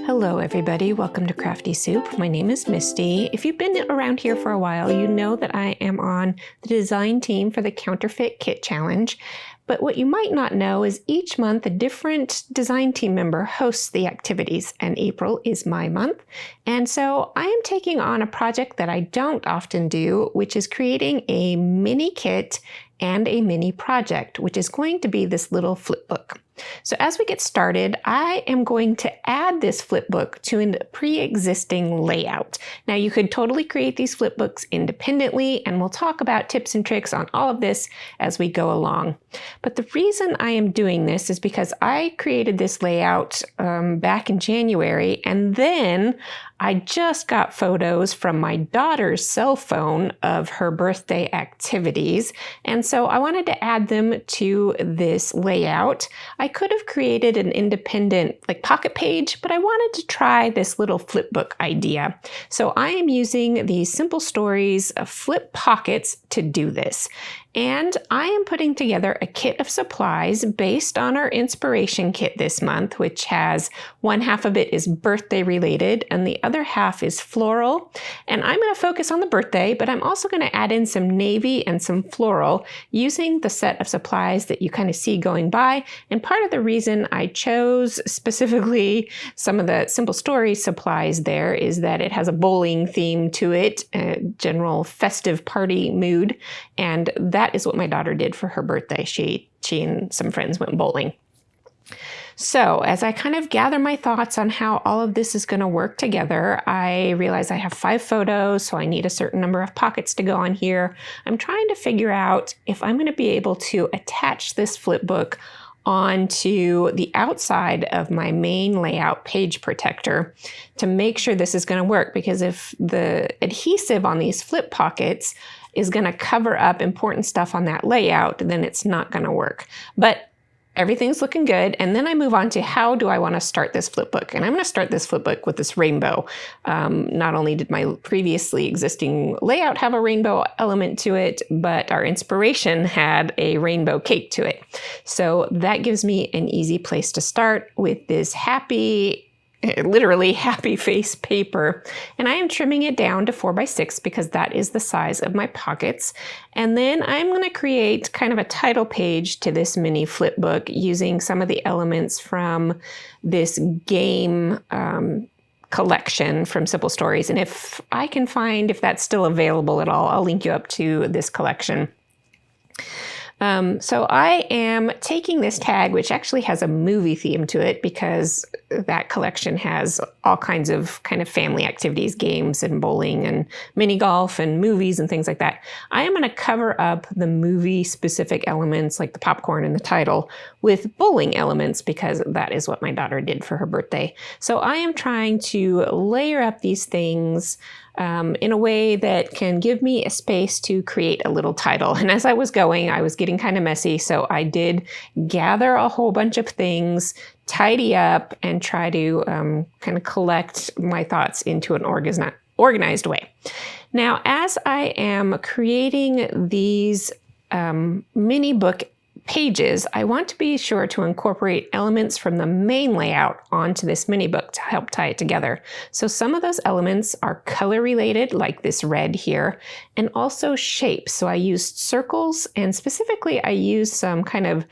Hello everybody, welcome to Crafty Soup. My name is Misty. If you've been around here for a while, you know that I am on the design team for the Counterfeit Kit Challenge. But what you might not know is each month a different design team member hosts the activities, and April is my month. And so I am taking on a project that I don't often do, which is creating a mini kit and a mini project, which is going to be this little flip book. So as we get started, I am going to add this flip book to a pre-existing layout. Now you could totally create these flip books independently, and we'll talk about tips and tricks on all of this as we go along. But the reason I am doing this is because I created this layout back in January, and then I just got photos from my daughter's cell phone of her birthday activities, and so I wanted to add them to this layout. I could have created an independent pocket page, but I wanted to try this little flip book idea. So I am using these Simple Stories flip pockets to do this. And I am putting together a kit of supplies based on our inspiration kit this month, which has one half of it is birthday related and the other half is floral. And I'm going to focus on the birthday, but I'm also going to add in some navy and some floral using the set of supplies that you kind of see going by. And part of the reason I chose specifically some of the Simple Stories supplies there is that it has a bowling theme to it, a general festive party mood, and that is what my daughter did for her birthday. She and some friends went bowling. So as I kind of gather my thoughts on how all of this is going to work together, I realize I have 5 photos, so I need a certain number of pockets to go on here. I'm trying to figure out if I'm going to be able to attach this flip book onto the outside of my main layout page protector to make sure this is going to work, because if the adhesive on these flip pockets is going to cover up important stuff on that layout, then it's not going to work. But everything's looking good. And then I move on to how do I want to start this flip book? And I'm going to start this flip book with this rainbow. Not only did my previously existing layout have a rainbow element to it, but our inspiration had a rainbow cake to it. So that gives me an easy place to start with this literally happy face paper. And I am trimming it down to 4x6 because that is the size of my pockets. And then I'm going to create kind of a title page to this mini flip book using some of the elements from this game collection from Simple Stories. And if I can find if that's still available at all, I'll link you up to this collection. So I am taking this tag, which actually has a movie theme to it because that collection has all kinds of kind of family activities, games and bowling and mini golf and movies and things like that. I am going to cover up the movie specific elements like the popcorn and the title with bowling elements because that is what my daughter did for her birthday. So I am trying to layer up these things in a way that can give me a space to create a little title. And as I was going, I was getting kind of messy. So I did gather a whole bunch of things, tidy up, and try to kind of collect my thoughts into an organized way. Now, as I am creating these mini book pages, I want to be sure to incorporate elements from the main layout onto this mini book to help tie it together. So some of those elements are color related, like this red here, and also shapes. So I used circles, and specifically I used some kind of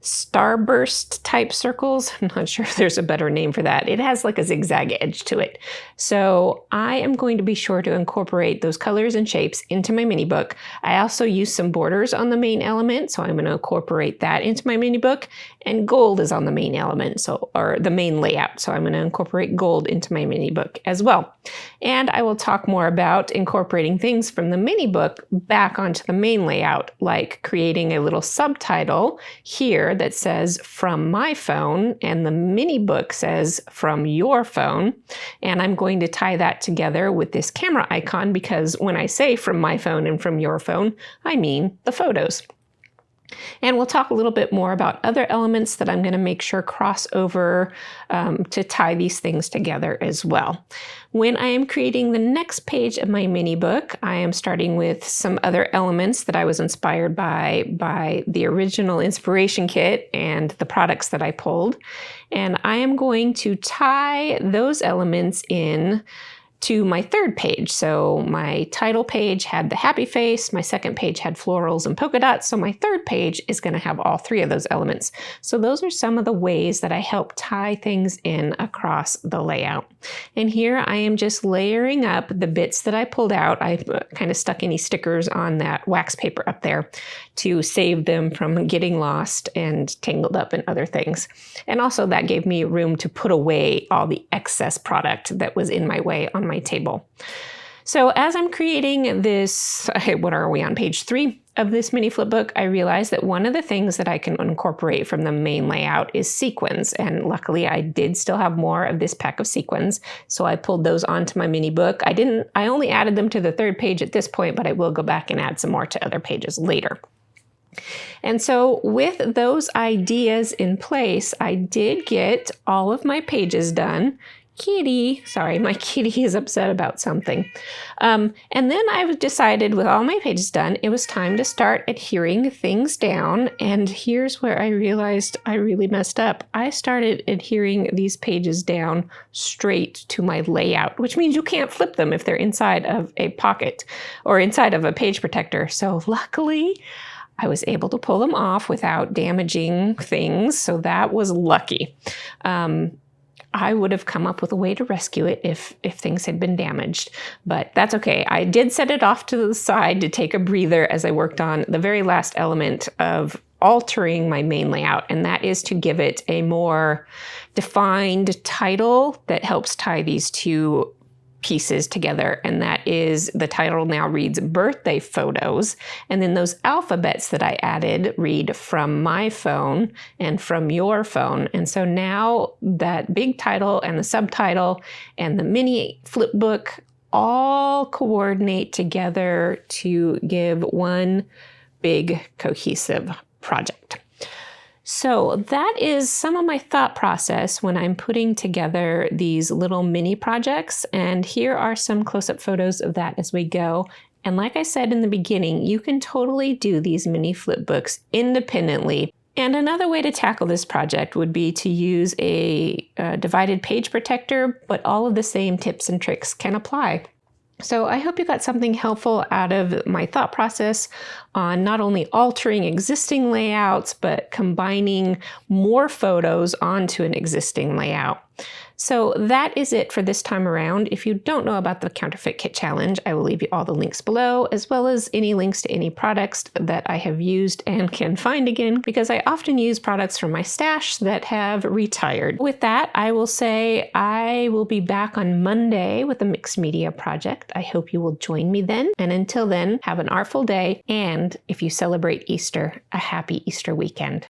starburst type circles. I'm not sure if there's a better name for that. It has like a zigzag edge to it. So I am going to be sure to incorporate those colors and shapes into my mini book. I also use some borders on the main element, so I'm going to incorporate that into my mini book. And gold is on the main element, or the main layout. So I'm going to incorporate gold into my mini book as well. And I will talk more about incorporating things from the mini book back onto the main layout, like creating a little subtitle here that says from my phone, and the mini book says from your phone. And I'm going to tie that together with this camera icon because when I say from my phone and from your phone, I mean the photos. And we'll talk a little bit more about other elements that I'm going to make sure cross over to tie these things together as well. When I am creating the next page of my mini book, I am starting with some other elements that I was inspired by the original inspiration kit and the products that I pulled. And I am going to tie those elements in to my third page. So my title page had the happy face, my second page had florals and polka dots, so my third page is going to have all three of those elements. So those are some of the ways that I help tie things in across the layout. And here I am just layering up the bits that I pulled out. I kind of stuck any stickers on that wax paper up there to save them from getting lost and tangled up in other things. And also that gave me room to put away all the excess product that was in my way on my table. So as I'm creating this, what are we on, page 3 of this mini flip book, I realized that one of the things that I can incorporate from the main layout is sequins. And luckily I did still have more of this pack of sequins. So I pulled those onto my mini book. I only added them to the third page at this point, but I will go back and add some more to other pages later. And so with those ideas in place, I did get all of my pages done. Kitty, sorry, my kitty is upset about something. And then I decided with all my pages done, it was time to start adhering things down. And here's where I realized I really messed up. I started adhering these pages down straight to my layout, which means you can't flip them if they're inside of a pocket or inside of a page protector. So luckily, I was able to pull them off without damaging things. So that was lucky. I would have come up with a way to rescue it if things had been damaged, but that's okay. I did set it off to the side to take a breather as I worked on the very last element of altering my main layout, and that is to give it a more defined title that helps tie these two pieces together, and that is the title now reads birthday photos, and then those alphabets that I added read from my phone and from your phone. And so now that big title and the subtitle and the mini flip book all coordinate together to give one big cohesive project. So that is some of my thought process when I'm putting together these little mini projects. And here are some close-up photos of that as we go. And like I said in the beginning, you can totally do these mini flip books independently. And another way to tackle this project would be to use a divided page protector, but all of the same tips and tricks can apply. So I hope you got something helpful out of my thought process on not only altering existing layouts, but combining more photos onto an existing layout. So that is it for this time around. If you don't know about the Counterfeit Kit Challenge, I will leave you all the links below, as well as any links to any products that I have used and can find again, because I often use products from my stash that have retired. With that, I will say I will be back on Monday with a mixed media project. I hope you will join me then. And until then, have an artful day. And if you celebrate Easter, a happy Easter weekend.